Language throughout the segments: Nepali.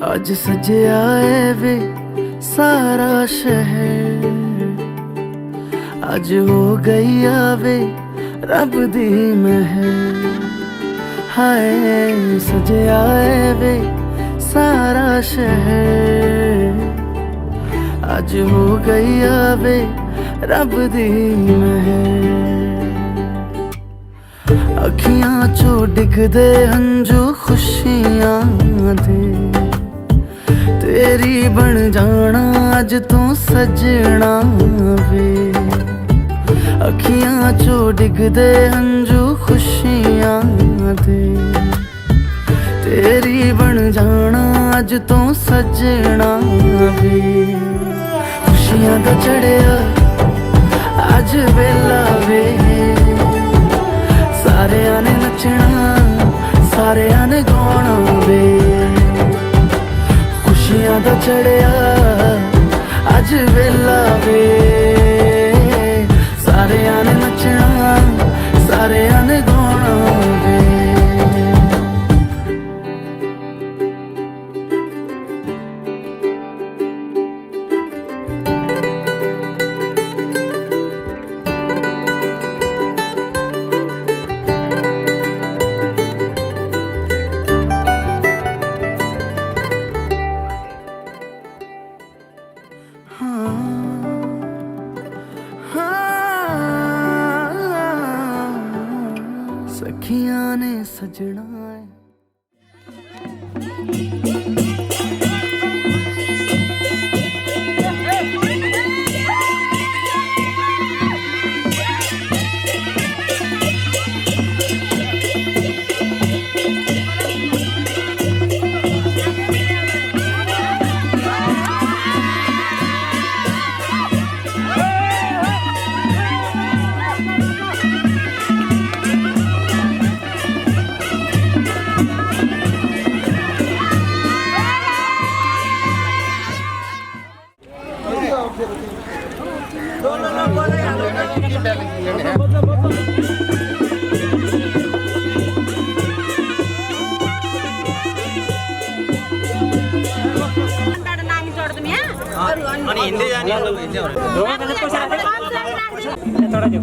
आज सजया है वे सारा शहर, आज हो गई आवे रब दी महर। हाय सजया है वे सारा शहर, आज हो गई आवे रब दी महर। अखियां चो डिगदे हंजू खुशियां दे, तेरी बन जाना अज तू सजना वे। अखियां चो डिगदे हंजू खुशियां दे, तेरी बन जाना अज तू सजना वे। खुशियां दा चढ़िया अज वेला वे, सारेयां ने नचना सारेयां ने गाना वे। खुशियां दा चढ़िया अज वेला वे, सारेयां ने नचना सारेयां ने गाना वे। सखियां ने सजना है। आणि हिंदी आणि थोड़ा जो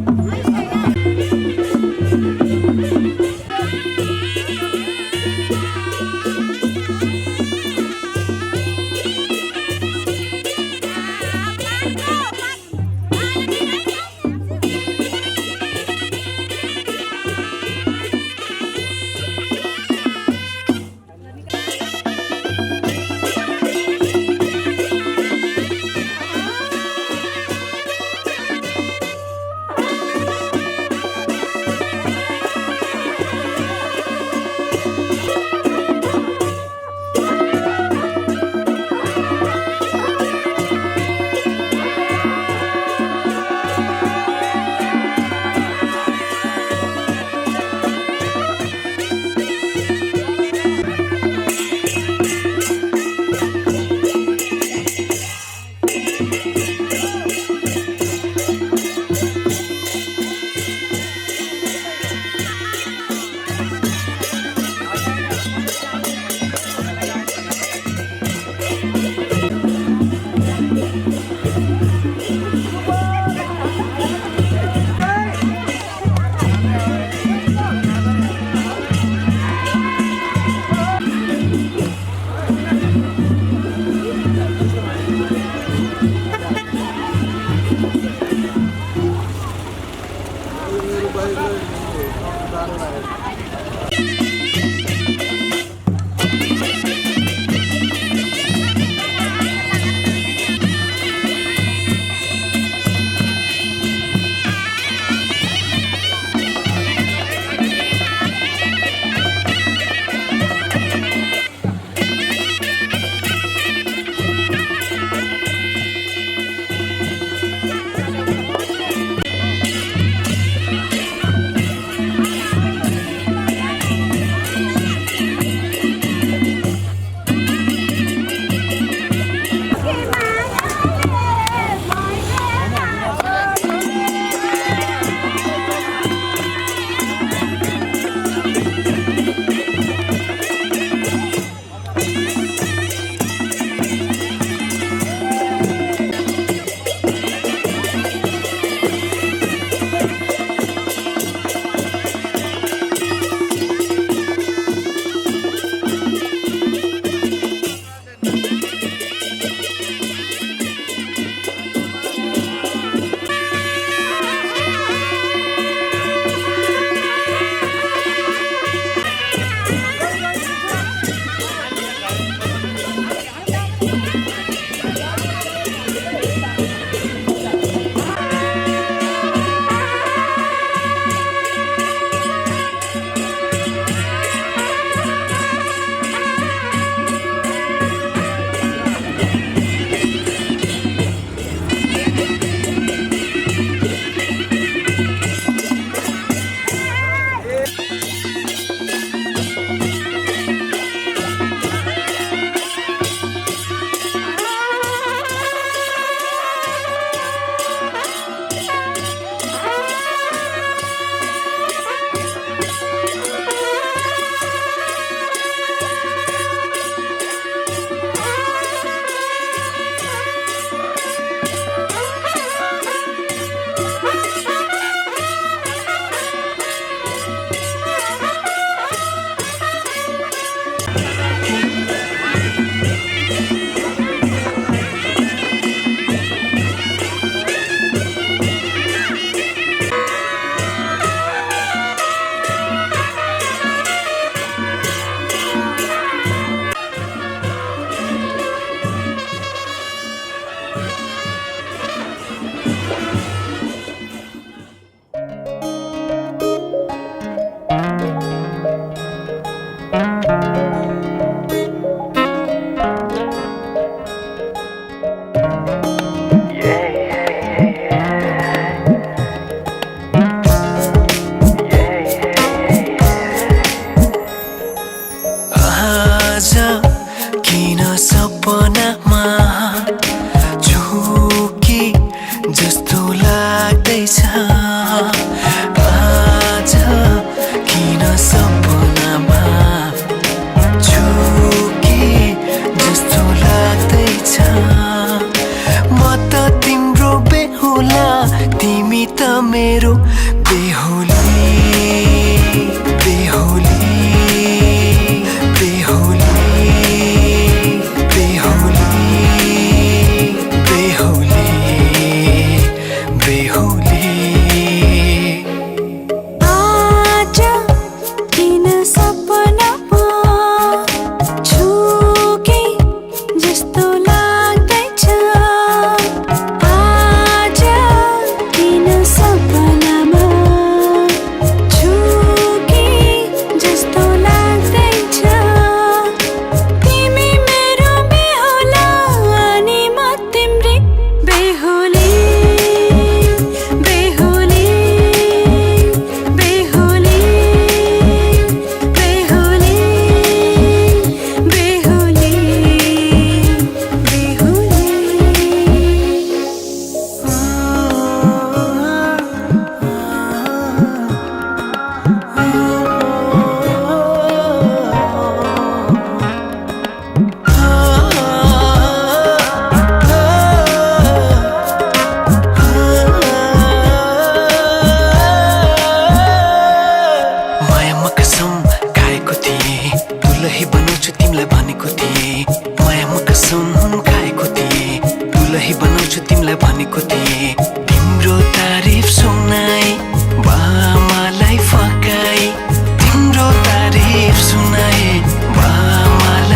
सुनाए बामालाई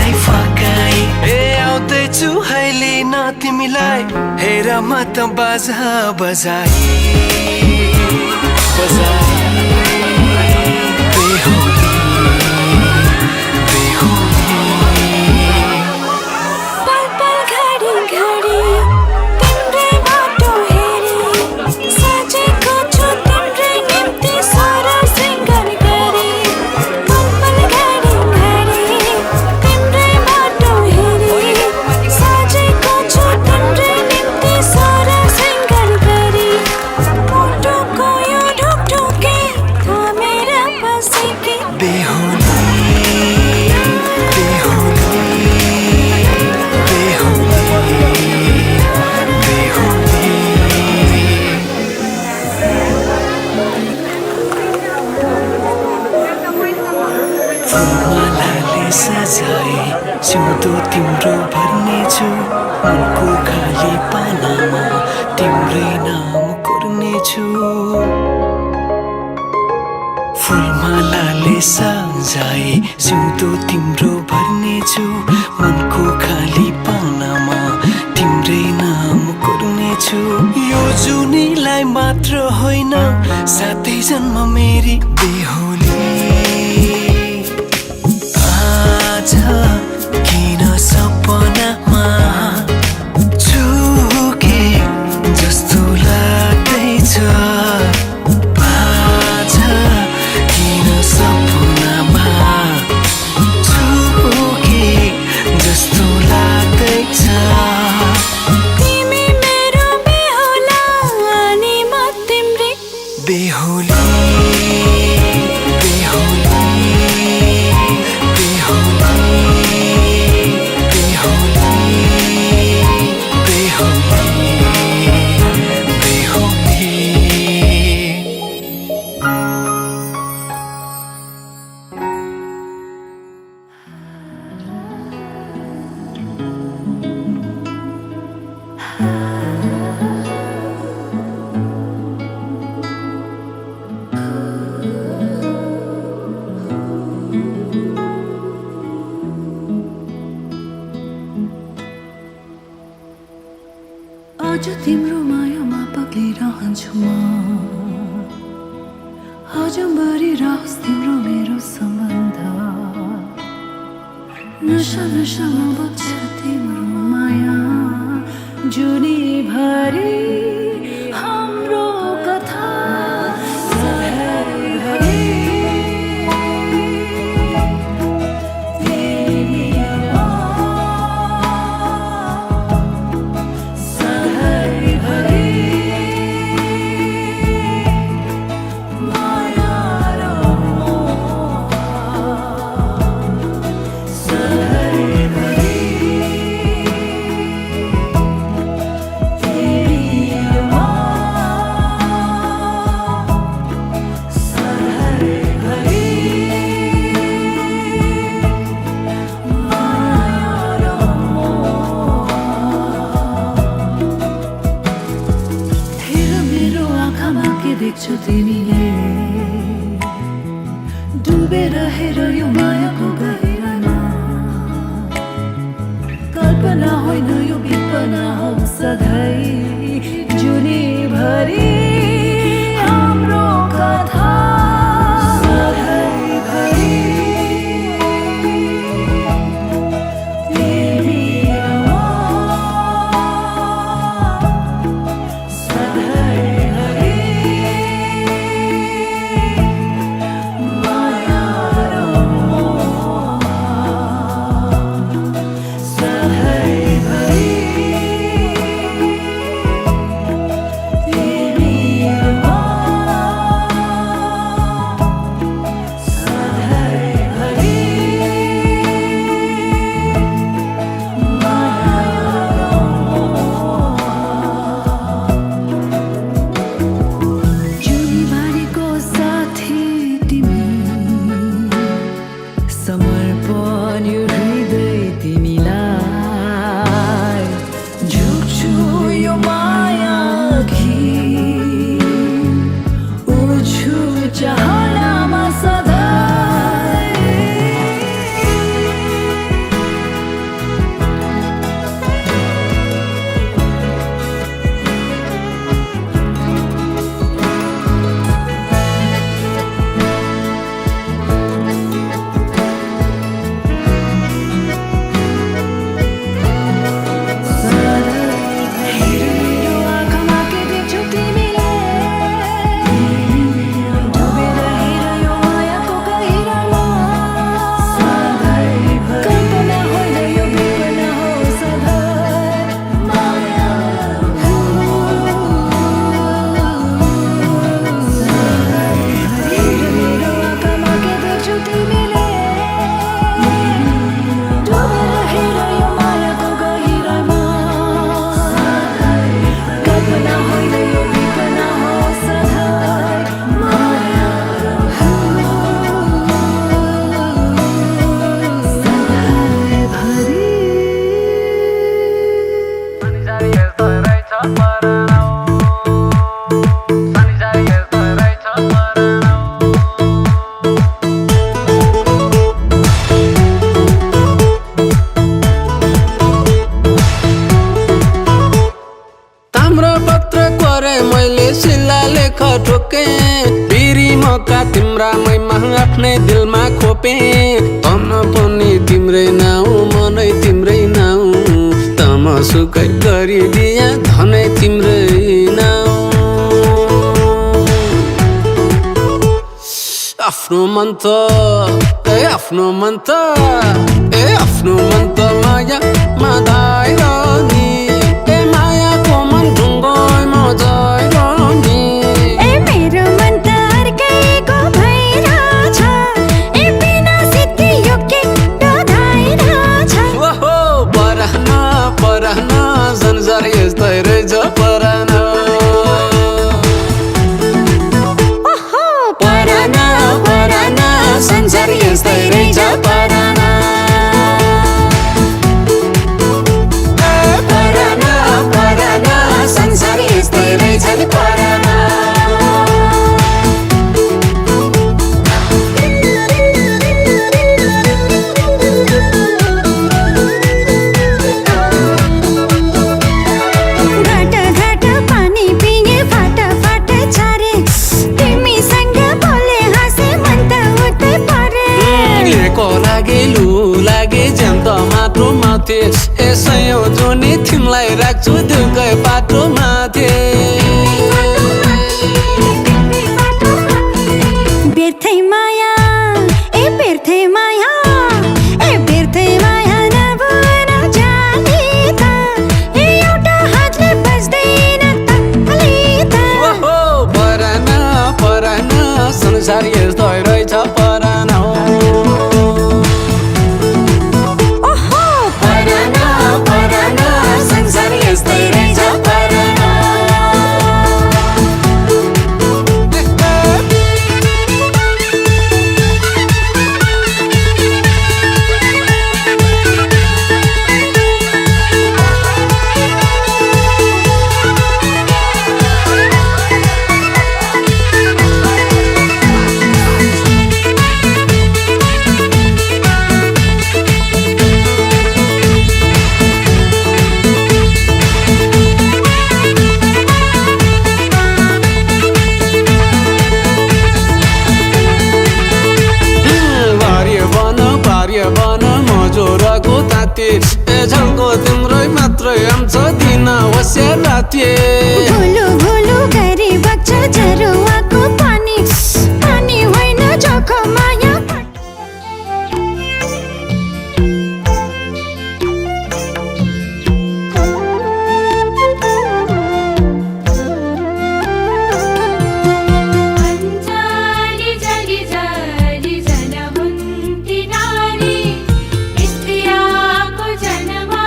तिमीलाई हेर म त बाजा बजाई बजाई बेहुली बेहुली पल पल घडी घडी तिम्रै बाटो हेरी सजेको छु तिम्रै निम्ति सारा सिंगार गरी पल पल घडी घडी तिम्रै बाटो हेरी सजेको छु तिम्रै निम्ति सारा सिंगार गरी मुटुको यो ढुकढुकी थामेर बसेकी बेहुली बेहुली फुलमालाले सजाए सिउँदो तिम्रो भर्नेछु मनको खाली पानामा तिम्रै नाम कोर्नेछु फुलमालाले सजाए सिउँदो तिम्रो भर्नेछु मनको खाली पानामा तिम्रै नाम कोर्नेछु यो जुनीलाई मात्र होइन साथै जन्म मेरी बेहुली आज किन सपनामा झुके जस्तो लाग्दैछ आज किन सपनामा झुके जस्तो लाग्दैछ तिमी मेरो बेहुला अनि म तिम्रै बेहुली बेहुली बेहुली बेहुली बेहुली बेहुली आज तिम्रो मायामा पग्लिरहन्छु म आजभरि रहोस् तिम्रो मेरो सम्बन्ध नशा नशामा बग्छ तिम्रो माया जुनीभरि हाम्रो कथा सधैँभरि तिमी म सधैँभरि माया र मोह सधैँभरि तिमी म लेख ठोके बिरी मका तिम्रा मैमा आफ्नै दिलमा खोपे तन पनि तिम्रै नाउ मनै तिम्रै नाउ तमसुकै गरिदिया धनै तिम्रै नाउ आफ्नो मन त आफ्नो मन त आफ्नो मन त माया माधाएर नि मायाको मन ढुङ्गोमा जाएर नि मेरो मन त अर्कैको भइरहेछ बिना सिद्धि यो के डोधाइरहेछ ओहो परान परान संसार यस्तै रहेछ परान ओहो परान परान संसार यस्तै रहेछ परान परान परान संसार यस्तै रहेछ नि परान घाट घाट पानी पिए फाट फाट छारे तिमीसँग बोले हाँसे मन त उतै परे लिएको लागे लु लागे ज्यान त माटो माथे यसै हो जोनी तिमीलाई राख्छु दुकै बाटो माथे व्यर्थै माया व्यर्थै माया व्यर्थै माया नभन जाने त एउटा हातले बज्दैन ताली त ओहो परान परान संसार यस्तै रहेछ परान ओहो परान परान संसार यस्तै रहेछ परान बन मजोरको ताते झल्को तिम्रै मात्रै आउँछ दिन होस्यार राते भुलु भुलु गरी बग्छ झरुवाको पानी पानी होइन जोखो माया अंजाली जली जली जन हुन्ती नारी स्त्रियाको जन्मा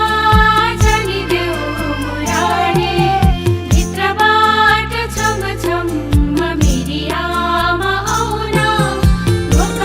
जनी देऊ मुरारी भित्रबाट छम छम मेरी आमा आउन मुख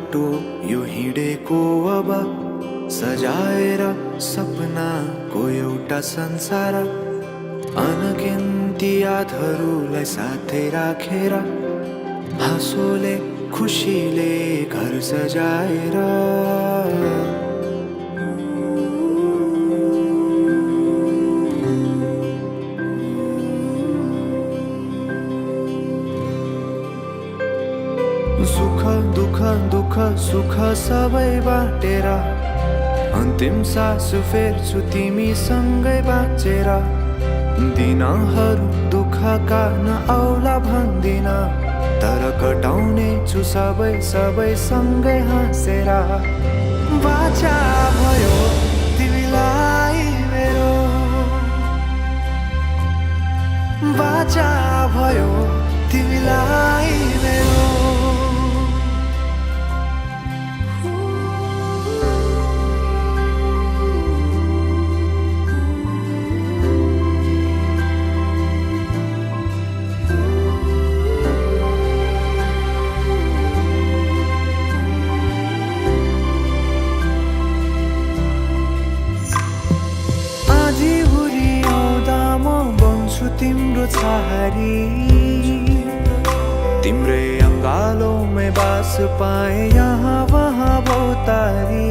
बाटो यो हिँडेको अब सजाएर सपनाको एउटा संसार अनगिन्ती यादहरूलाई साथै राखेर हाँसोले खुसीले घर सजाएर सुख दुःख दुःख सुख सबै बाटेर अन्तिम सास फेर्छु तिमीसँगै बाँचेर दिनहरू दुःखका नआउला भन्दिन तर कटाउने छु सबै सबै सँगै हाँसेर बाचा भयो तिमीलाई मेरो बाचा भयो तिमीलाई मेरो तिम्रो छहारी तिम्रै अङ्गालोमै बास पाए यहाँ वहाँ बहुतारी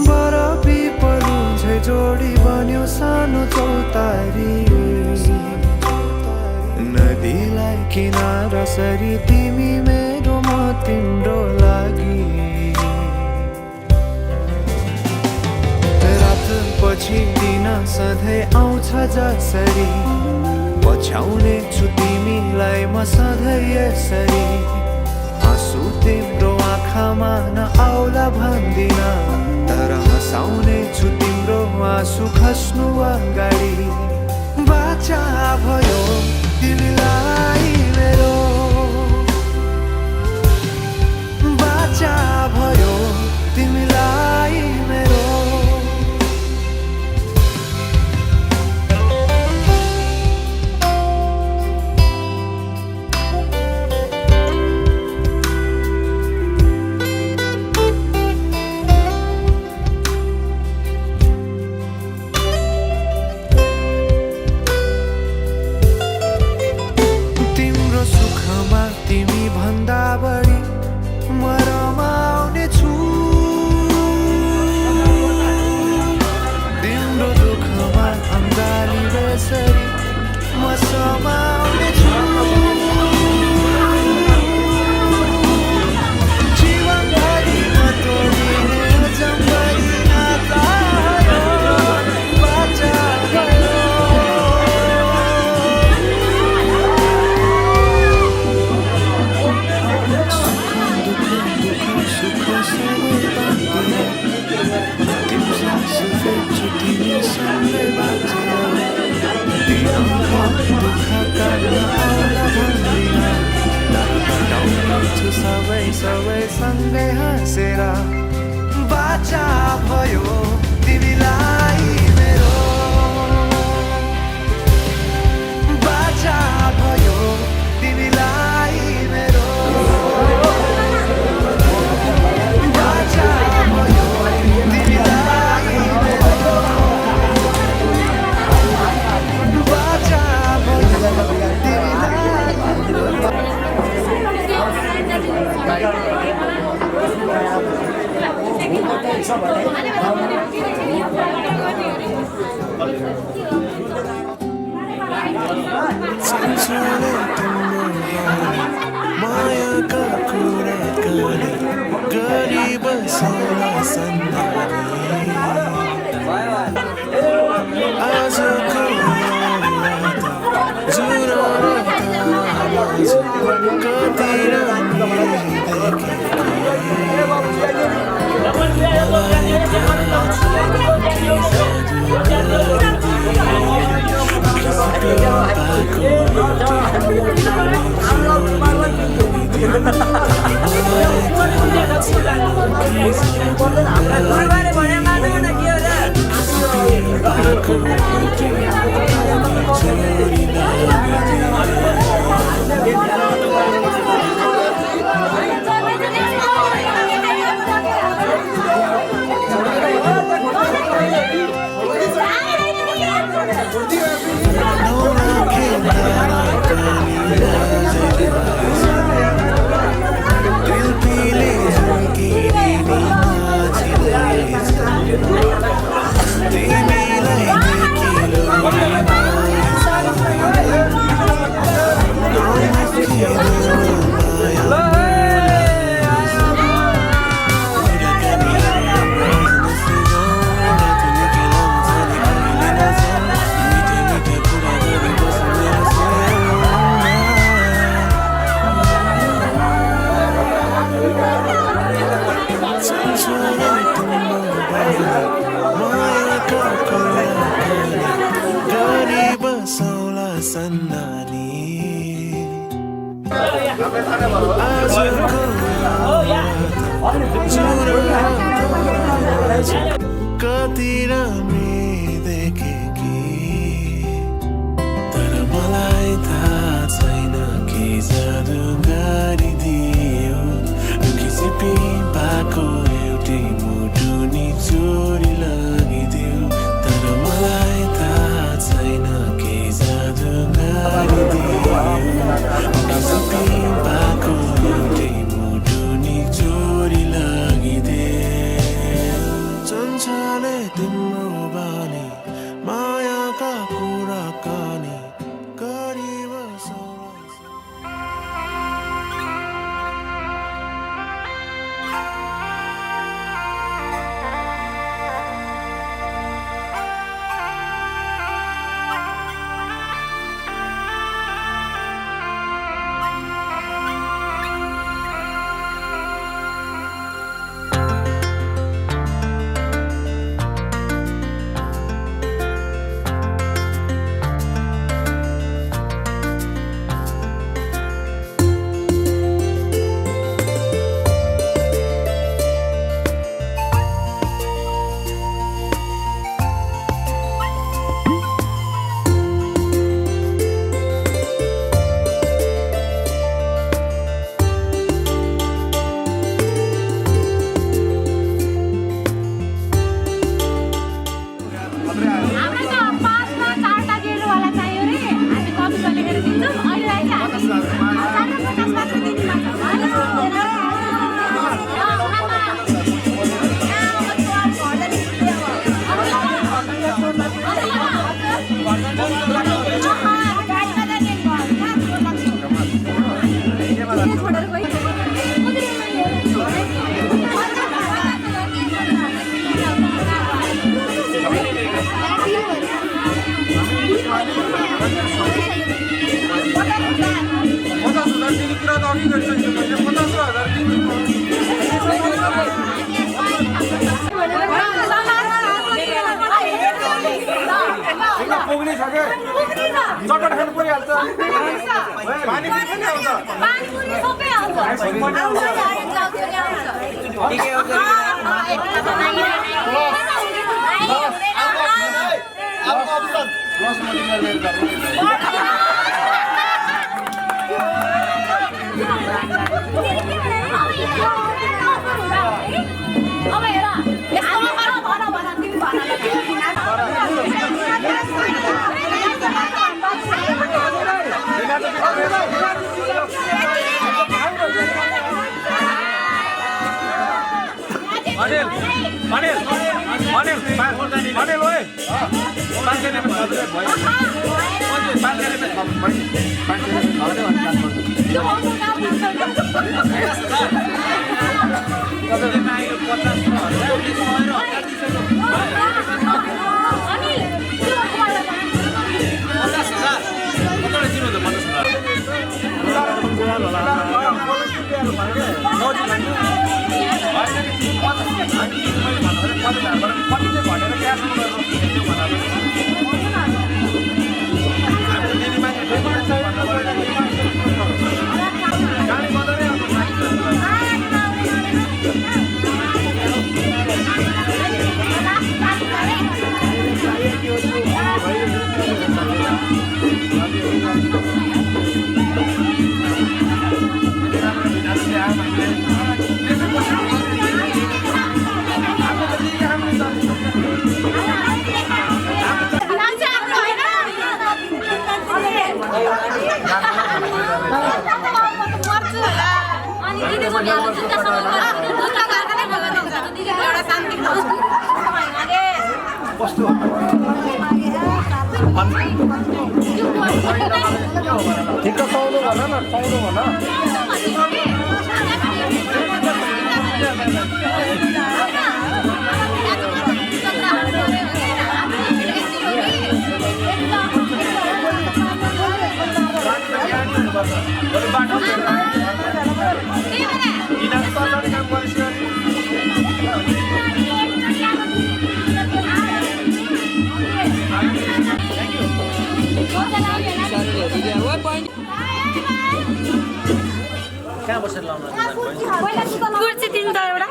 बर पिपलु झै जोडी बन्यो सानो चौतारी नदीलाई किनारा सरी तिमी मेरो म तिम्रो लागि पछि दिन सधैँ आउँछ जसरी पछ्याउने छु तिमीलाई म सधैँ यसरी आँसु तिम्रो आँखामा नआउला भन्दिन तर हँसाउने छु तिम्रो आँसु खस्नु अगाडि बाचा भयो तिमीलाई मेरो बाचा भयो तिमीलाई मेरो सबै सँगै हाँसेर बाचा भयो तिमीलाई मेरो बाचा भयो तिमीलाई मेरो बाचा भयो तिमीलाई मेरो बाचा भयो मायाका कुरा गरी बसेर आजको कति Thank you. कति राम्री देखे कि तर मलाई थाहा छैन के जादु गरिदियो किसिपी पाको एउटै मुटु नि चोरी लगिदियो तर मलाई थाहा छैन के जादु गरिदियो किसिपी पाको एउटै मुटु नि चोरी लगिदियो चञ्चले तिम्रो बानी मायाका कुराकानी गरी बसौला गाडी ठिक त सुहाउनु भन न, सुहाउनु भन। कहाँ बसेर लाउनु कुर्सी तिन त एउटा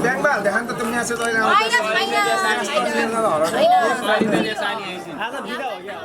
ब्याङ्कमा हाल्दै खान त त्यो म्यासेज अहिले आज बिदा हो क्या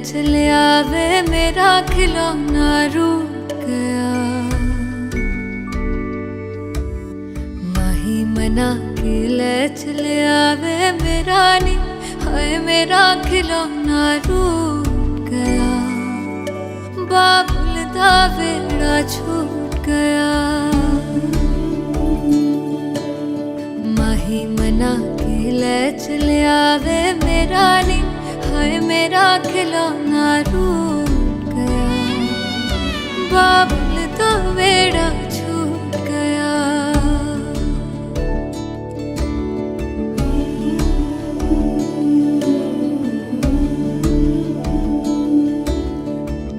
चले आवे मेरा खिलौना रूठ गया, माही मना के ले चले आवे मेरा नी, हाय मेरा खिलौना रूठ गया, बाबुल दा वेड़ा छूट गया, माही मना के ले चले आवे मेरा नी, हाय मेरा खिलौना रूठ गया, बाबुल दा वेड़ा छूट गया।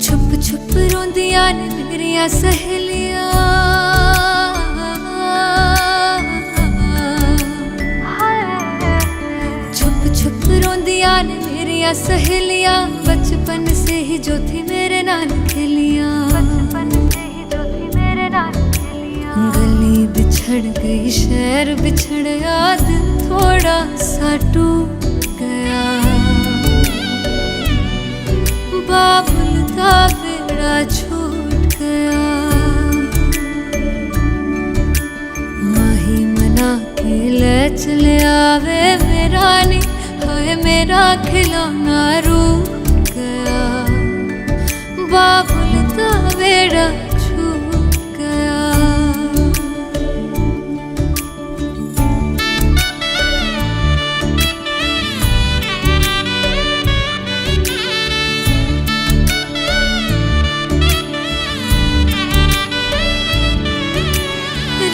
छुप छुप रोंदियां ने मेरिया सहेलियां, छुप छुप रोंदियां ने मेरिया सहेलियां, बचपन से ही जो थी मेरे नाल खेलियां, गली बिछड़ गई शहर बिछड़ गया, दिल थोड़ा सा टूट गया, बाबुल दा वेड़ा छूट गया, माही मना के ले चले आवे मेरा नी, हाय मेरा खिलौना रूठ गया, बाबुल दा वेड़ा छूट गया।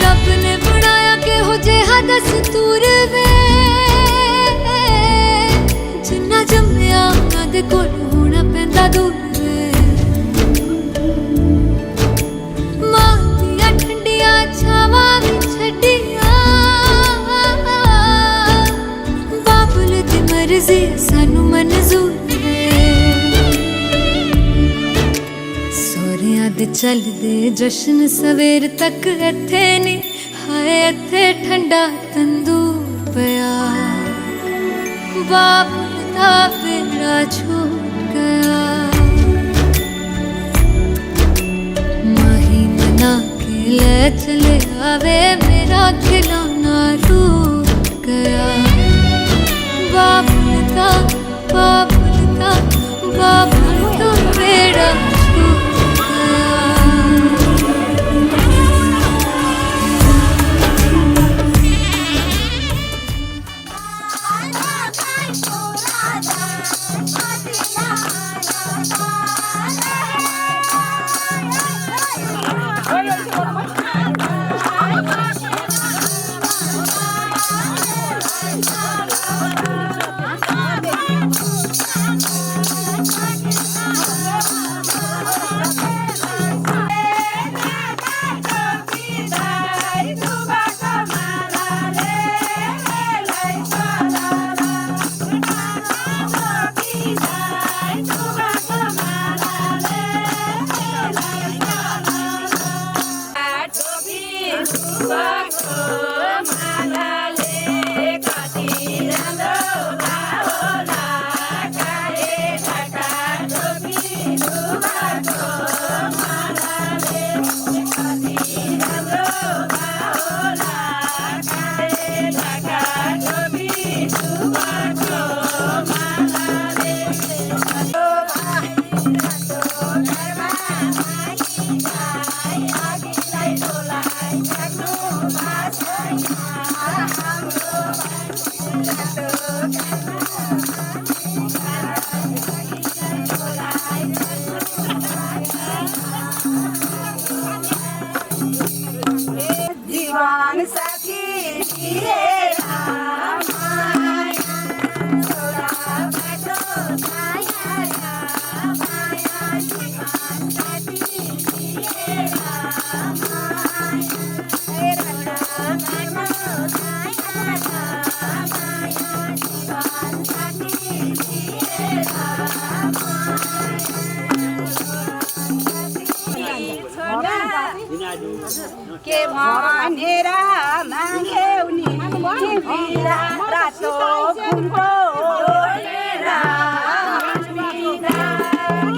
रब ने बनाया के हो जे दस्तूर वे, जिन्ना जम्मिया चल दे जश्न सवेर तक इत्थे नी हाय इत्थे ठंडा तंदूर पिया बाबुल दा बेड़ा छूट गया माही मना के ले चले आवे मेरा खिलौना रूठ गया बाबुल दा बेड़ा छूट गया जीवन साथी धीरे के भनेर माग्यौ नि तिमीरा रातो फुलको ओढेर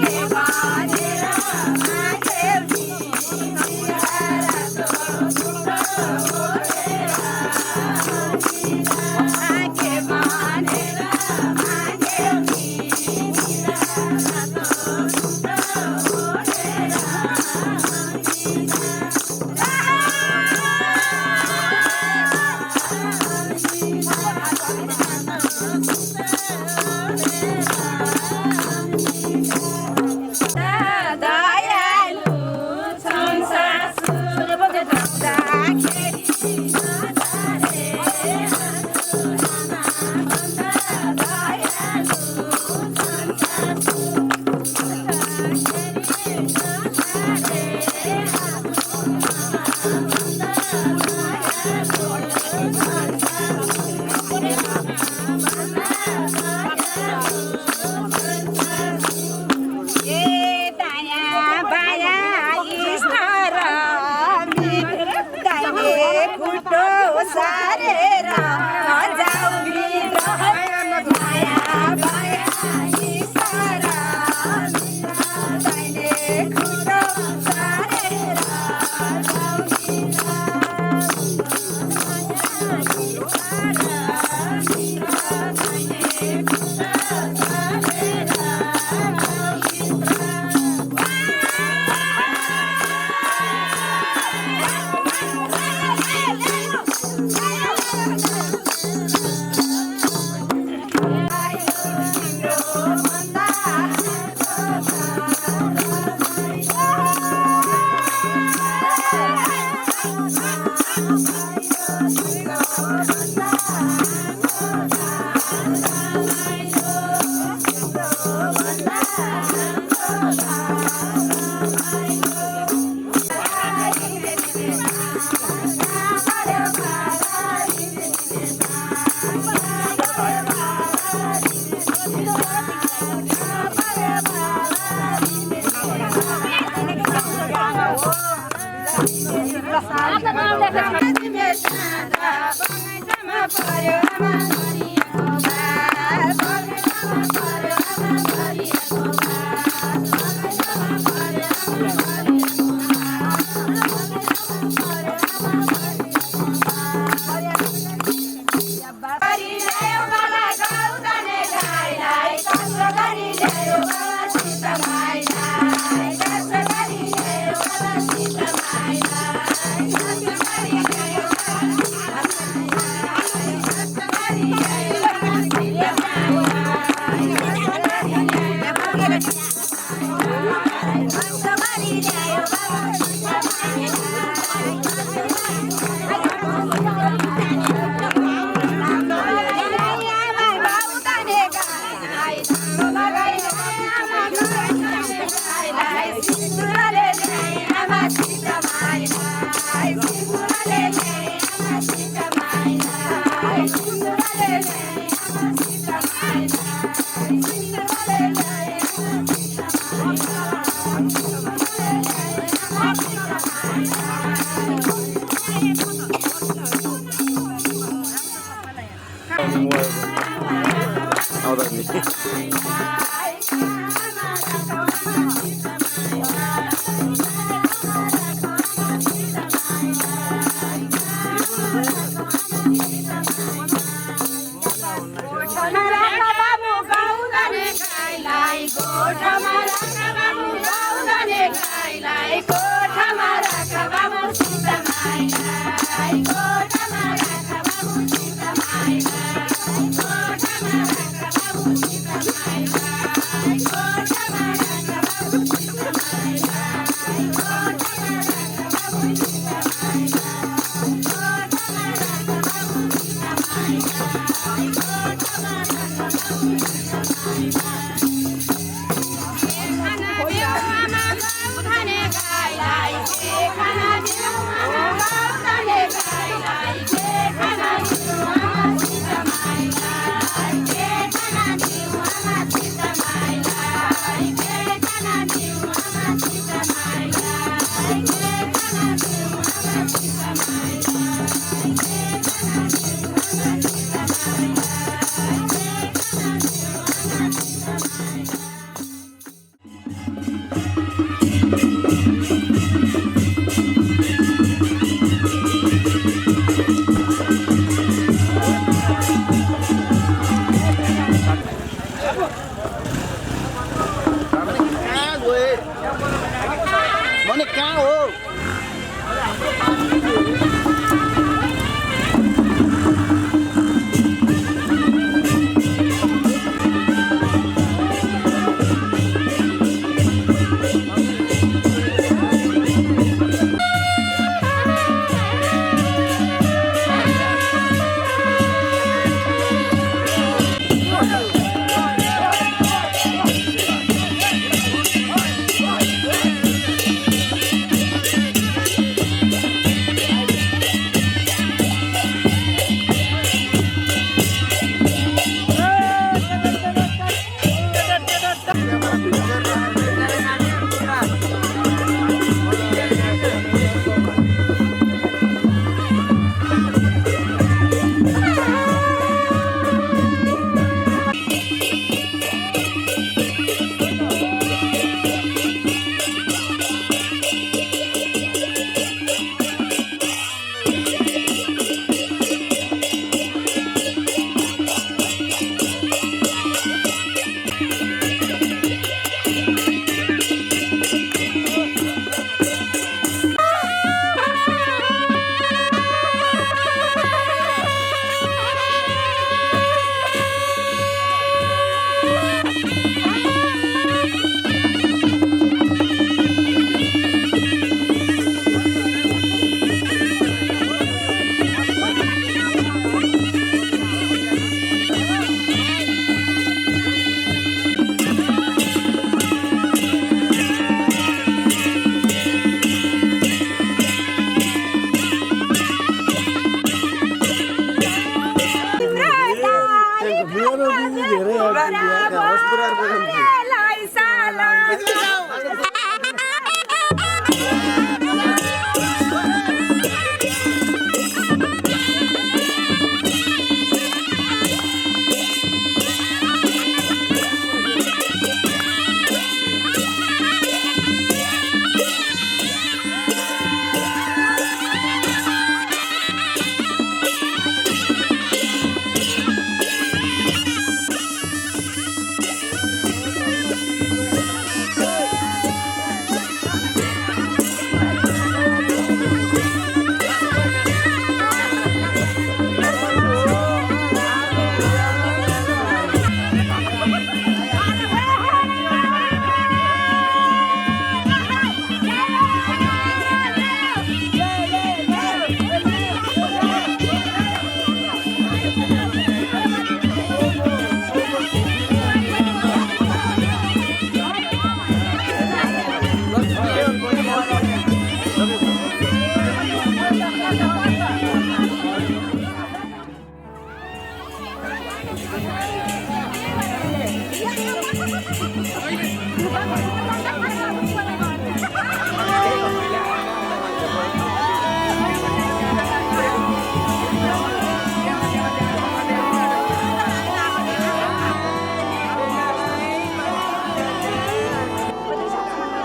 के भनेर माग्यौ नि तिमीरा रातो फुलको ओढेर के भनेर माग्यौ नि तिमीरा रातो फुलको ओढेर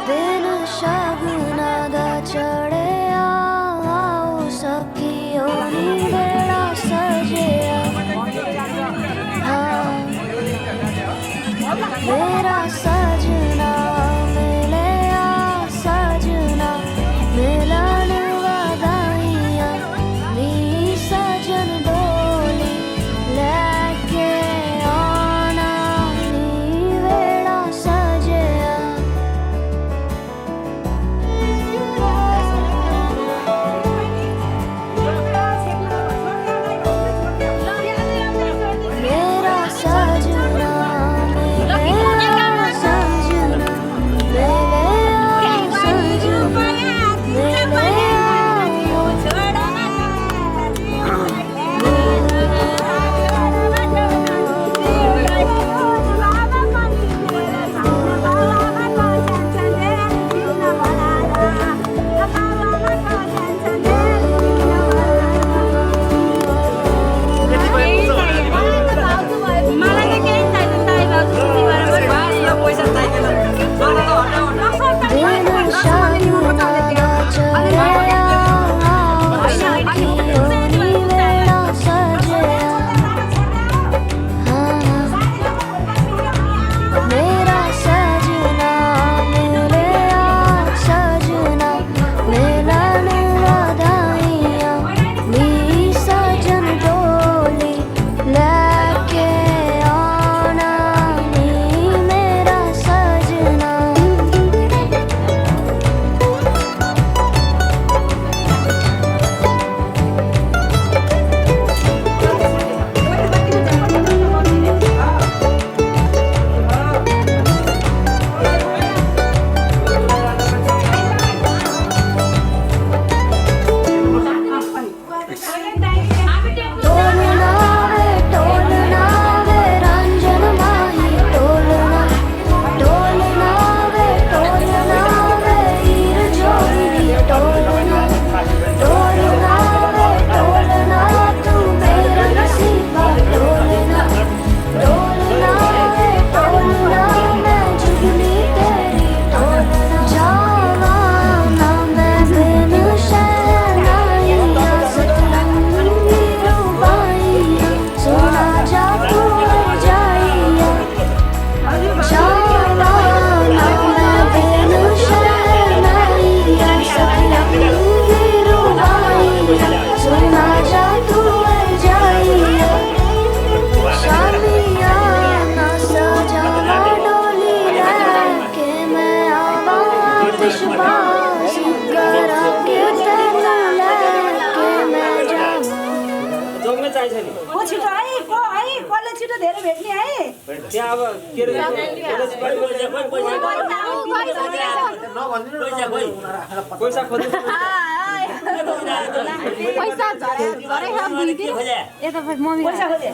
ਦਿਨ ਸ਼ਗਨਾ ਦਾ ਚੜਿਆ ਆਓ ਸਖੀਓ ਨੀ ਵੇਲਾ ਸਜਿਆ ਹਾਂ ਮੇਰਾ ਸਜਣਾ ਮਿਲਿਆ ਸਜਣਾ ਮਿਲਣ ਵਧਾਈਆਂ ਨੀ ਸਜਣ ਡੋਲੀ ਲੈ ਕੇ ਆਉਣਾ ਨੀ ਵੇਲਾ ਸਜਿਆ मेरा सजना मेरा सजना मेरा सजना मेरा सजना मिलिया सजना मिलन ਵਧਾਈਆਂ नी सजन डोली लेके आना नी मेरा सजना टोलना वे रंजन माही टोलना टोलना वे हीर जोड़ी टोलना टोलना वे टोलना तू मेरा नसीबा टोलना टोलना वे टोलना मैं जुगनी तेरी टोलना जावा ना मैं बिन शहनाइया सतरंगी रूबाइया सुना जा तू जाइया जावा ना मैं बिन शहनाइया सतरंगी रूबाइया सुना जा तू जाइया शामिया ना सजावा डोली लेके मैं आवा आतिशबाजी करा के तेरा लेके मैं जावा जोग्न चाहिन्छ नि ओ छिटो है को है कसले छिटो धेरै भेट्ने है त्यहाँ अब के रे पैसा खोज्नु पैसा झरे खाम दिदी यता मम्मी पैसा खोजे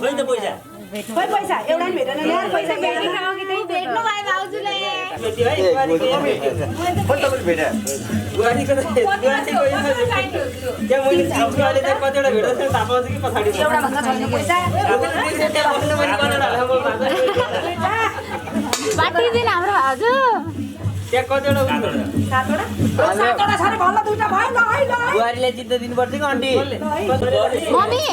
खै पैसा एउटा नि भेटेन यार पैसा भेट्नु भयो भाउजूले यति है बुहारीको बुहारीको त्यहाँ मैले छिटो अहिले चाहिँ कतिवटा भेट्दा थियो थाहा पाउँछ कि पछाडि एउटा भन्दा छैन पैसा बाटिदिन हाम्रो भाउजू त्यहाँ कतिवटा सातवटा छ नि भन्न दुईटा भयो ल है ल बुहारीले जित्न दिनुपर्छ कि आन्टी मम्मी मम्मी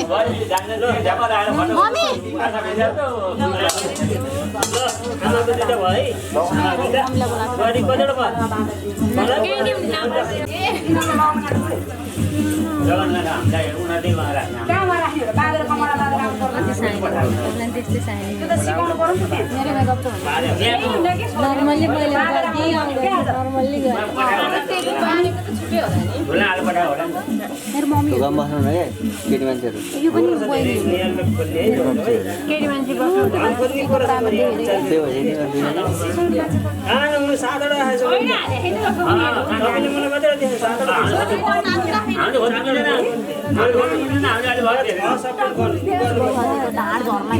बुहारी कतिवटा भयो कहाँमा राख्ने हो बाँधेर कमरा बाँधेर आउनु पर्दैन त्यस्तै चाहिने त्यो त सिकाउनु पर्यो नि त मेरो मेकअप त नर्मल्ली मैले गर्दै आउँदै नर्मल्ली गरेँ मेरो मम्मी गाउँ बस्नु न केटी मान्छेहरू यो पनि बहिनी केटी मान्छे बस्नु त्यही भएर ढाड झर्ला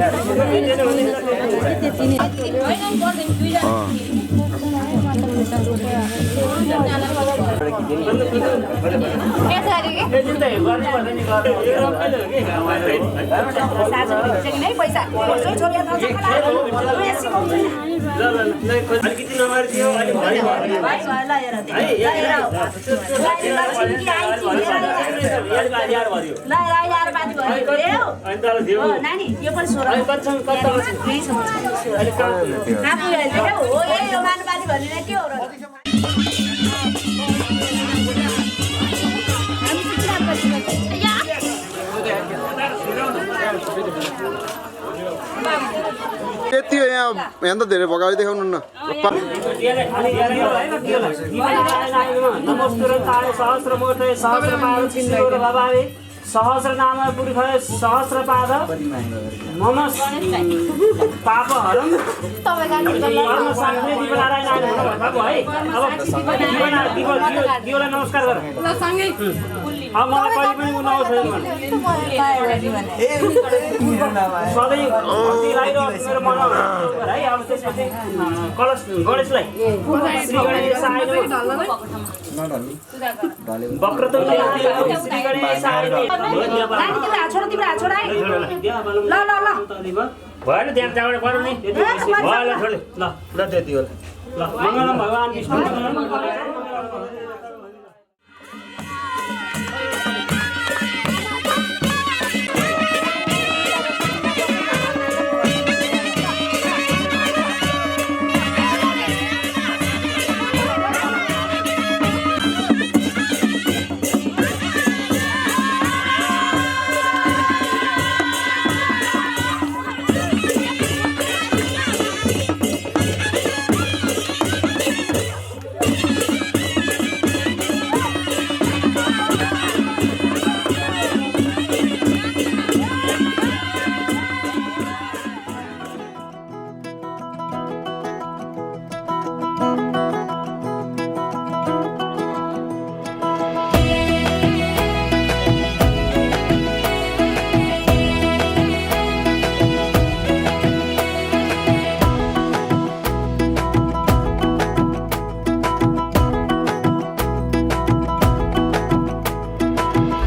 अलिकति नमारिदियो अलि भारी भयो यति हो यहाँ त धेरै भगाडी देखाउनु न सहस्रमूर्ते सहस्रपाद चिन्तो भवावे सहस्रनाम पुरुष सहस्रपाद मम पापहरम कर्म साग्ने दिवनारायण भन्नुभएको है। अब दिवलाई नमस्कार गर अब मलाई कहिले पनि उ नआउँछ सधैँ भक्ति लगाइरहनु मेरो मनमा है। अब त्यसपछि कलश गणेशलाई श्री गणेशाय वक्रतुण्ड श्री गणेशाय भएन त्यहाँ जाँबाट गरौँ नि ल छोडे ल त्यति हो ल मङ्गलम भगवान् विष्णु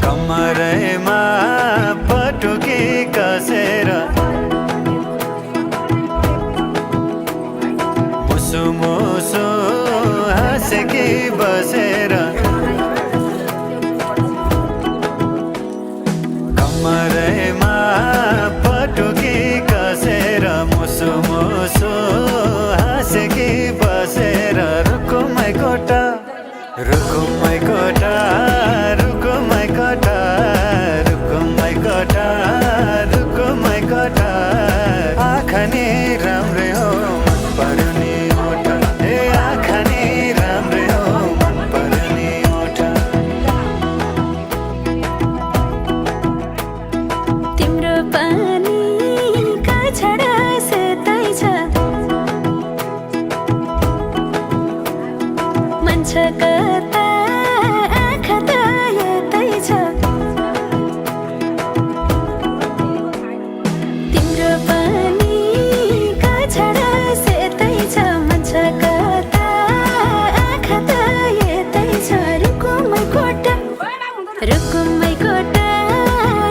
कमरमा पटुकी कसेर मुसु मुसु हाँसेकी बसेर कमरमा पटुकी कसेर मुसु मुसु हाँसेकी बसेर रुकुमै कोटा रुकुमै कोटा रुकुमै कोटा रुकुमै कोटा रुकुमै कोटा आँखा नि राम्रै हो मन पर्यो नि ओठ ए आँखा नि राम्रै हो मन पर्यो नि ओठ तिम्रो पानीका छडा सेतै छ मन छ कता आँखा त यतै छ तिम्रो पानीका छडा सेतै छ मन छ कता आँखा त यतै छ रुकुमै कोटा रुकुमै कोटा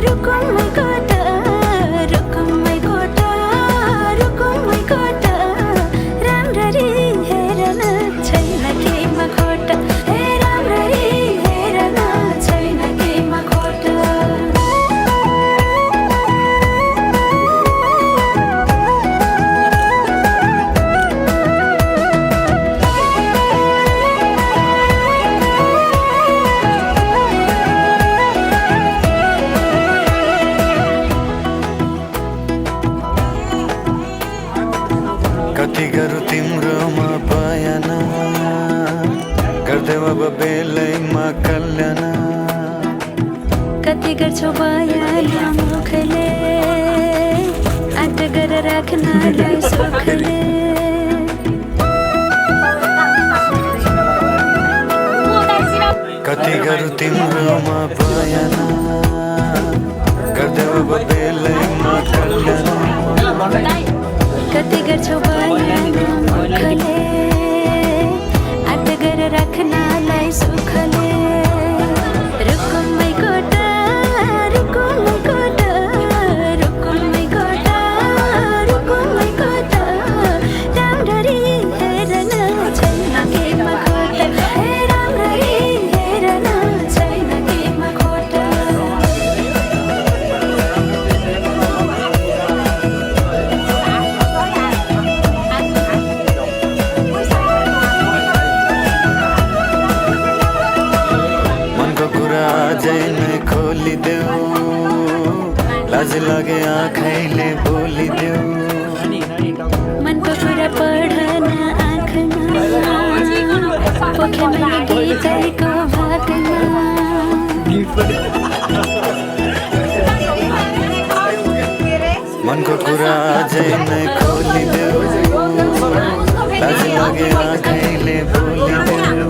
रुकुमै कोटा रुकुमै कोटा रुकुमै कोटा राम्ररी हेरन छैन केमा खोटा हे राम्ररी हेरन छैन केमा खोटा कति गरौँ तिम्रोमा बयान गर्दै अब बेलैमा कल्याण कति गर्छौ बयान मुखले आँट गरेर राख्नलाई सुखले कति गरौँ तिम्रोमा बयान गर्दै अब बेलैमा कल्याण कति गर्छौ बयान मुखले आँट लाज लागे आँखैले बोलिदेऊ मनको कुरा पढन आँखमा पोखे मैले गीतैको भागमा मनको कुरा अझै नै खोलिदेऊ लाज लागे आँखैले बोलिदेऊ